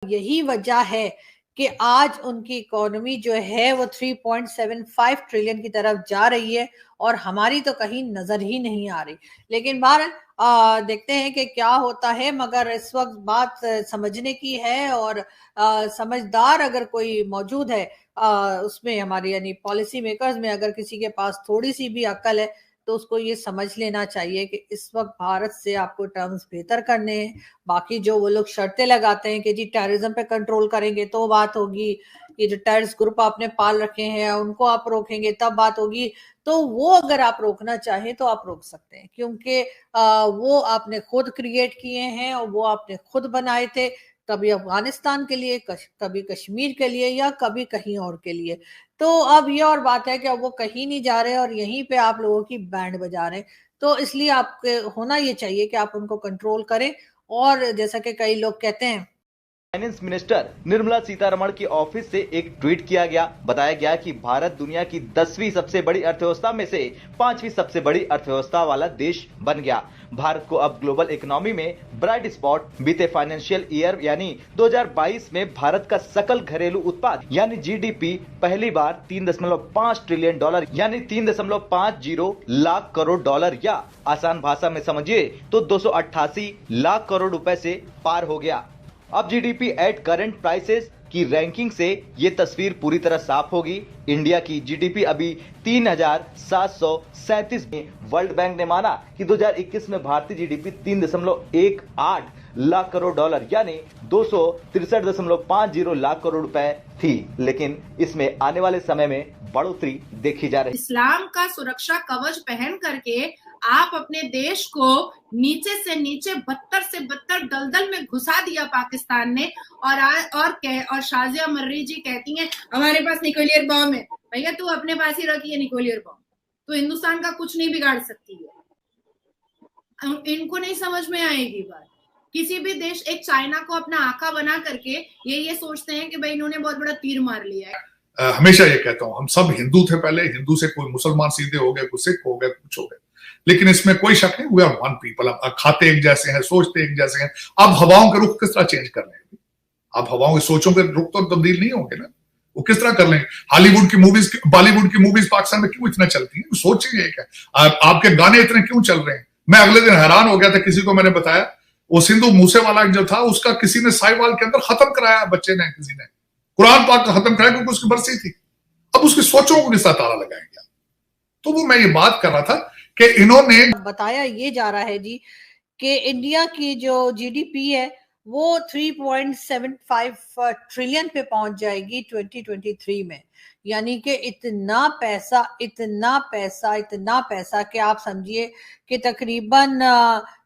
यही वजह है कि आज उनकी इकोनॉमी जो है वो 3.75 ट्रिलियन की तरफ जा रही है और हमारी तो कहीं नजर ही नहीं आ रही। लेकिन बहरहाल देखते हैं कि क्या होता है, मगर इस वक्त बात समझने की है और समझदार अगर कोई मौजूद है उसमें हमारे यानी पॉलिसी मेकर्स में, अगर किसी के पास थोड़ी सी भी अक्ल है तो उसको ये समझ लेना चाहिए कि इस वक्त भारत से आपको टर्म्स बेहतर करने हैं। बाकी जो वो लोग शर्तें लगाते हैं कि जी टेररिज्म पे कंट्रोल करेंगे तो बात होगी, ये जो टेररिस्ट ग्रुप आपने पाल रखे हैं उनको आप रोकेंगे तब बात होगी, तो वो अगर आप रोकना चाहें तो आप रोक सकते हैं, क्योंकि वो आपने खुद क्रिएट किए हैं और वो आपने खुद बनाए थे, कभी अफगानिस्तान के लिए, कभी कश्मीर के लिए या कभी कहीं और के लिए। तो अब ये और बात है कि अब वो कहीं नहीं जा रहे और यहीं पे आप लोगों की बैंड बजा रहे हैं, तो इसलिए आपके होना ये चाहिए कि आप उनको कंट्रोल करें। और जैसा कि कई लोग कहते हैं, फाइनेंस मिनिस्टर निर्मला सीतारमण के ऑफिस से एक ट्वीट किया गया। बताया गया कि भारत दुनिया की 10वीं सबसे बड़ी अर्थव्यवस्था में से 5वीं सबसे बड़ी अर्थव्यवस्था वाला देश बन गया। भारत को अब ग्लोबल इकोनॉमी में ब्राइट स्पॉट। बीते फाइनेंशियल ईयर यानी 2022 में भारत का सकल घरेलू उत्पाद यानी जीडीपी पहली बार 3.5 ट्रिलियन डॉलर यानी 3.50 लाख करोड़ डॉलर या आसान भाषा में समझिए तो 288 लाख करोड़ रुपए से पार हो गया। अब जीडीपी एट करंट प्राइसेस की रैंकिंग से ये तस्वीर पूरी तरह साफ होगी। इंडिया की जीडीपी अभी 3,737 में। वर्ल्ड बैंक ने माना कि 2021 में भारतीय जीडीपी 3.18 लाख करोड़ डॉलर यानी 263.50 लाख करोड़ रुपए थी, लेकिन इसमें आने वाले समय में बढ़ोतरी देखी जा रही है। इस्लाम का सुरक्षा कवच पहन करके आप अपने देश को नीचे से नीचे बदतर से बदतर दलदल में घुसा दिया पाकिस्तान ने। और शाजिया मर्री जी कहती हैं हमारे पास न्यूक्लियर बॉम्ब है। भैया तू अपने पास ही रखी है न्यूक्लियर बॉम्ब, तो हिंदुस्तान का कुछ नहीं बिगाड़ सकती है। इनको नहीं समझ में आएगी बात। किसी भी देश, एक चाइना को अपना आका बना करके ये सोचते हैं कि भाई इन्होंने बहुत बड़ा तीर मार लिया है। हमेशा ये कहता हूं, हम सब हिंदू थे पहले, हिंदू से कोई मुसलमान सीधे हो गए, कोई सिख हो गए, कुछ हो गए, लेकिन इसमें कोई शक नहीं, वी आर वन पीपल। अब खाते एक जैसे हैं, सोचते एक जैसे हैं। अब हवाओं के रुख किस तरह चेंज कर लेंगे? अब हवाओं की सोचों के रुख तो तब्दील नहीं होंगे ना, वो किस तरह कर लेंगे? हॉलीवुड की मूवीज, बॉलीवुड की मूवीज पाकिस्तान में क्यों इतना चलती है? सोचिए एक है, आपके गाने इतने क्यों चल रहे हैं? मैं अगले दिन हैरान हो गया था, किसी को मैंने बताया वो सिंधु मूसेवाला जो था उसका किसी ने साहिवाल के अंदर खत्म कराया, बच्चे ने, किसी ने कुरान पाक का खत्म कराया क्योंकि उसकी बरसी थी। अब उसकी सोचों को किस तरह ताला लगाएंगे? तो वो मैं ये बात कर रहा था कि इन्होंने बताया ये जा रहा है जी कि इंडिया की जो जीडीपी है वो 3.75 ट्रिलियन पे पहुंच जाएगी 2023 में। यानी कि इतना पैसा इतना पैसा इतना पैसा कि आप समझिए कि तकरीबन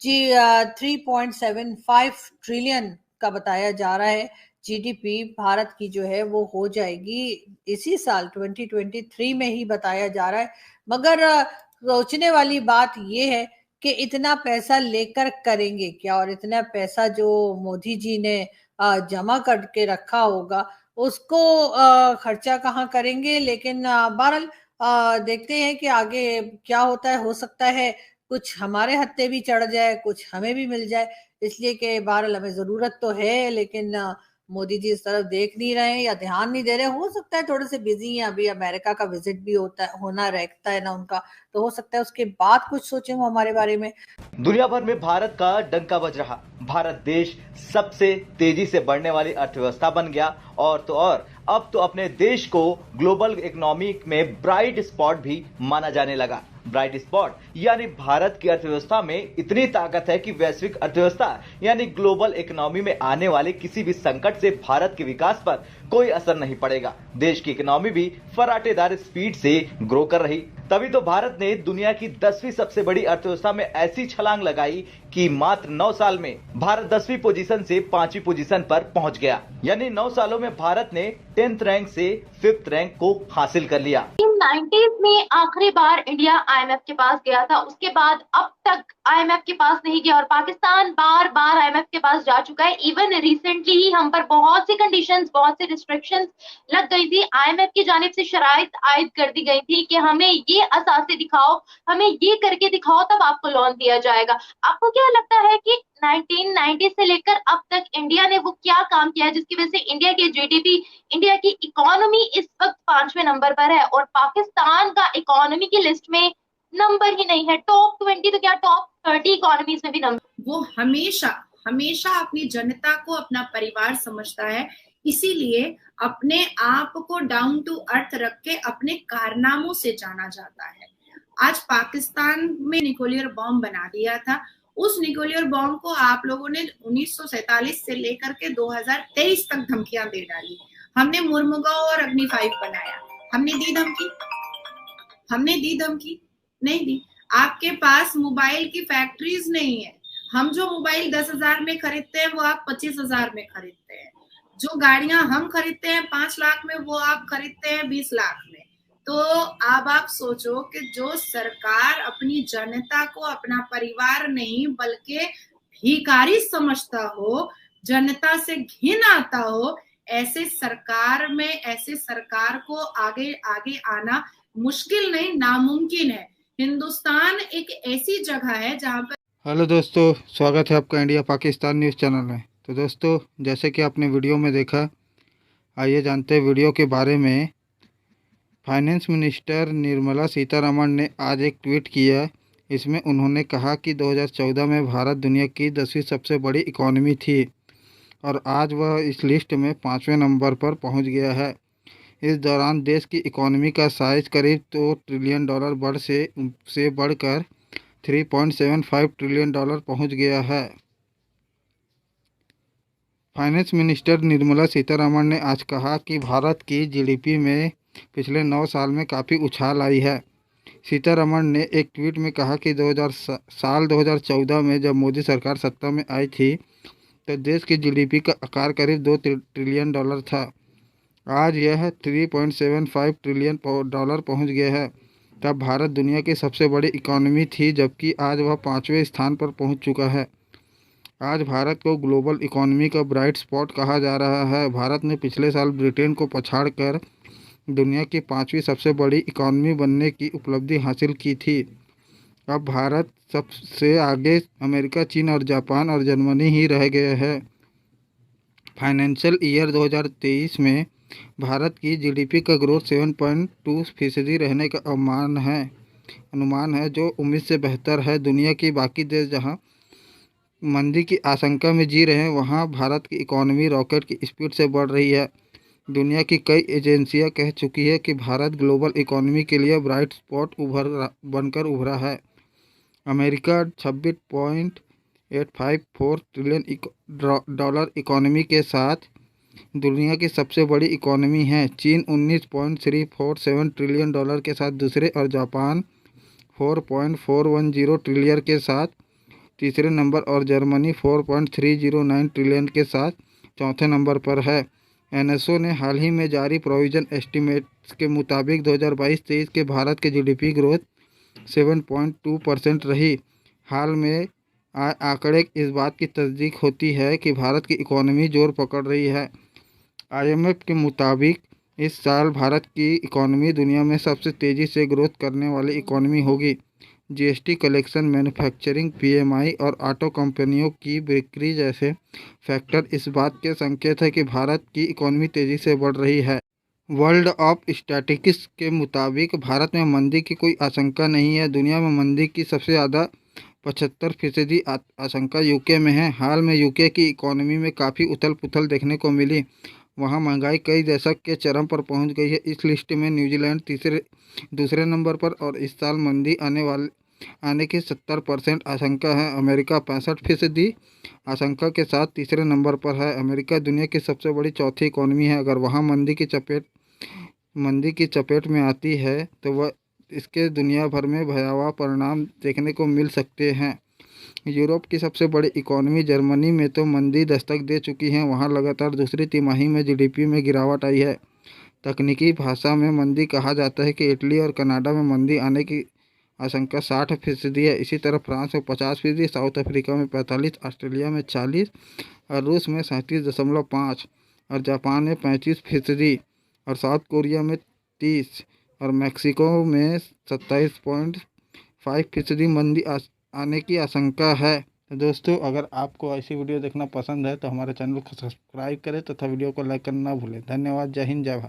3.75 ट्रिलियन का बताया जा रहा है जीडीपी भारत की जो है वो हो जाएगी इसी साल 2023 में ही बताया जा रहा है। मगर सोचने वाली बात ये है कि इतना पैसा लेकर करेंगे क्या, और इतना पैसा जो मोदी जी ने जमा करके रखा होगा उसको खर्चा कहाँ करेंगे। लेकिन बहरहाल देखते हैं कि आगे क्या होता है। हो सकता है कुछ हमारे हत्थे भी चढ़ जाए, कुछ हमें भी मिल जाए, इसलिए कि बहरहाल हमें जरूरत तो है, लेकिन मोदी जी इस तरफ देख नहीं रहे हैं या ध्यान नहीं दे रहे। हो सकता है थोड़े से बिजी हैं, अभी अमेरिका का विजिट भी होना रहता है ना उनका, तो हो सकता है उसके बाद कुछ सोचें वो हमारे बारे में। दुनिया भर में भारत का डंका बज रहा। भारत देश सबसे तेजी से बढ़ने वाली अर्थव्यवस्था बन गया और तो और अब तो अपने देश को ग्लोबल इकोनॉमी में ब्राइट स्पॉट भी माना जाने लगा। ब्राइट स्पॉट यानी भारत की अर्थव्यवस्था में इतनी ताकत है कि वैश्विक अर्थव्यवस्था यानी ग्लोबल इकोनॉमी में आने वाले किसी भी संकट से भारत के विकास पर कोई असर नहीं पड़ेगा। देश की इकोनॉमी भी फराटेदार स्पीड से ग्रो कर रही। तभी तो भारत ने दुनिया की 10वीं सबसे बड़ी अर्थव्यवस्था में ऐसी छलांग लगाई कि मात्र 9 साल में भारत 10वीं पोजीशन से 5वीं पोजीशन पर पहुंच गया। यानी 9 सालों में भारत ने 10th रैंक से 5th रैंक को हासिल कर लिया। 90s में आखिरी बार इंडिया आईएमएफ के पास गया था, उसके बाद अब तक आईएमएफ के पास नहीं गया और पाकिस्तान बार बार आईएमएफ के पास जा चुका है। इवन रिसेंटली ही हम पर बहुत सी कंडीशंस, बहुत सी रिस्ट्रिक्शंस लग गई थी। आईएमएफ की जानिब से शराइत आयद कर दी गई थी कि हमें ये असासे दिखाओ, हमें ये करके दिखाओ, तब आपको लोन दिया जाएगा। आपको क्या क्या लगता है कि 1990 से लेकर अब तक इंडिया ने वो क्या काम किया है जिसकी वजह से इंडिया की जीडीपी, इंडिया की इकोनॉमी इस वक्त 5वें नंबर पर है और पाकिस्तान का इकोनॉमी की लिस्ट में नंबर ही नहीं है, टॉप 20 तो क्या टॉप 30 इकोनॉमीज में भी नंबर। वो हमेशा हमेशा अपनी जनता को अपना परिवार समझता है, इसीलिए अपने आप को डाउन टू अर्थ रख के अपने कारनामों से जाना जाता है। आज पाकिस्तान में न्यूक्लियर बॉम्ब बना दिया था, उस न्यूक्लियर बॉम्ब को आप लोगों ने 1947 से लेकर के 2023 तक धमकियां दे डाली। हमने मुर्मुगांव और अग्नि 5 बनाया, हमने दी धमकी? हमने दी धमकी? नहीं दी। आपके पास मोबाइल की फैक्ट्रीज नहीं है, हम जो मोबाइल 10,000 में खरीदते हैं वो आप 25,000 में खरीदते हैं, जो गाड़ियां हम खरीदते हैं 5 लाख में वो आप खरीदते हैं 20 लाख में। तो अब आप सोचो कि जो सरकार अपनी जनता को अपना परिवार नहीं बल्कि भिखारी समझता हो, जनता से घिन आता हो, ऐसे सरकार को आगे आगे आना मुश्किल नहीं नामुमकिन है। हिंदुस्तान एक ऐसी जगह है जहां पर। हेलो दोस्तों, स्वागत है आपका इंडिया पाकिस्तान न्यूज़ चैनल में। तो दोस्तों, जैसे कि आपने वीडियो में देखा, आइए जानते हैं वीडियो के बारे में। फाइनेंस मिनिस्टर निर्मला सीतारमण ने आज एक ट्वीट किया। इसमें उन्होंने कहा कि 2014 में भारत दुनिया की 10वीं सबसे बड़ी इकॉनमी थी और आज वह इस लिस्ट में 5वें नंबर पर पहुंच गया है। इस दौरान देश की इकॉनमी का साइज करीब $2 ट्रिलियन से बढ़कर $3.75 ट्रिलियन पहुंच गया है। फाइनेंस मिनिस्टर निर्मला सीतारमण ने आज कहा कि भारत की जीडीपी में पिछले 9 साल में काफ़ी उछाल आई है। सीतारमण ने एक ट्वीट में कहा कि 2014 में जब मोदी सरकार सत्ता में आई थी तो देश की जीडीपी का आकार करीब $2 ट्रिलियन था। आज यह $3.75 ट्रिलियन पहुंच गया है। तब भारत दुनिया की सबसे बड़ी इकॉनमी थी, जबकि आज वह 5वें स्थान पर पहुंच चुका है। आज भारत को ग्लोबल इकॉनमी का ब्राइट स्पॉट कहा जा रहा है। भारत ने पिछले साल ब्रिटेन को पछाड़कर दुनिया की 5वीं सबसे बड़ी इकॉनमी बनने की उपलब्धि हासिल की थी। अब भारत सबसे आगे अमेरिका, चीन और जापान और जर्मनी ही रह गए हैं। फाइनेंशियल ईयर 2023 में भारत की जीडीपी का ग्रोथ 7.2% रहने का अनुमान है, जो उम्मीद से बेहतर है। दुनिया की बाकी देश जहां मंदी की आशंका में जी रहे हैं, वहां भारत की इकॉनमी रॉकेट की स्पीड से बढ़ रही है। दुनिया की कई एजेंसियां कह चुकी है कि भारत ग्लोबल इकॉनमी के लिए ब्राइट स्पॉट बनकर उभरा है। अमेरिका $26.854 ट्रिलियन इकॉनमी के साथ दुनिया की सबसे बड़ी इकॉनमी है। चीन $19.347 ट्रिलियन के साथ दूसरे और जापान $4.410 ट्रिलियन के साथ तीसरे नंबर और जर्मनी $4.309 ट्रिलियन के साथ चौथे नंबर पर है। एनएसओ ने हाल ही में जारी प्रोविजन एस्टिमेट्स के मुताबिक 2022-23 के भारत के जीडीपी ग्रोथ 7.2% रही। हाल में आंकड़े इस बात की तस्दीक होती है कि भारत की इकॉनमी जोर पकड़ रही है। आईएमएफ के मुताबिक इस साल भारत की इकॉनमी दुनिया में सबसे तेज़ी से ग्रोथ करने वाली इकॉनमी होगी। जीएसटी कलेक्शन, मैन्युफैक्चरिंग पीएमआई और ऑटो कंपनियों की बिक्री जैसे फैक्टर इस बात के संकेत है कि भारत की इकॉनमी तेज़ी से बढ़ रही है। वर्ल्ड ऑफ स्टैटिस्टिक्स के मुताबिक भारत में मंदी की कोई आशंका नहीं है। दुनिया में मंदी की सबसे ज़्यादा 75% आशंका यूके में है। हाल में यूके की इकॉनमी में काफ़ी उथल पुथल देखने को मिली। वहाँ महंगाई कई दशक के चरम पर पहुँच गई है। इस लिस्ट में न्यूजीलैंड दूसरे नंबर पर और इस साल मंदी आने की 70% आशंका है। अमेरिका 65% आशंका के साथ तीसरे नंबर पर है। अमेरिका दुनिया की सबसे बड़ी चौथी इकॉनमी है। अगर वहाँ मंदी की चपेट में आती है तो वह इसके दुनिया भर में भयावह परिणाम देखने को मिल सकते हैं। यूरोप की सबसे बड़ी इकॉनमी जर्मनी में तो मंदी दस्तक दे चुकी है। वहाँ लगातार दूसरी तिमाही में जीडीपी में गिरावट आई है। तकनीकी भाषा में मंदी कहा जाता है कि इटली और कनाडा में मंदी आने की आशंका 60% है। इसी तरह फ्रांस में 50%, साउथ अफ्रीका में 45%, ऑस्ट्रेलिया में 40% और रूस में 37.5% और जापान में 35% और साउथ कोरिया में 30% और मैक्सिको में 27.5% मंदी आने की आशंका है। तो दोस्तों, अगर आपको ऐसी वीडियो देखना पसंद है तो हमारे चैनल को सब्सक्राइब करें तथा वीडियो को लाइक करना ना भूलें। धन्यवाद। जय हिंद, जय भारत।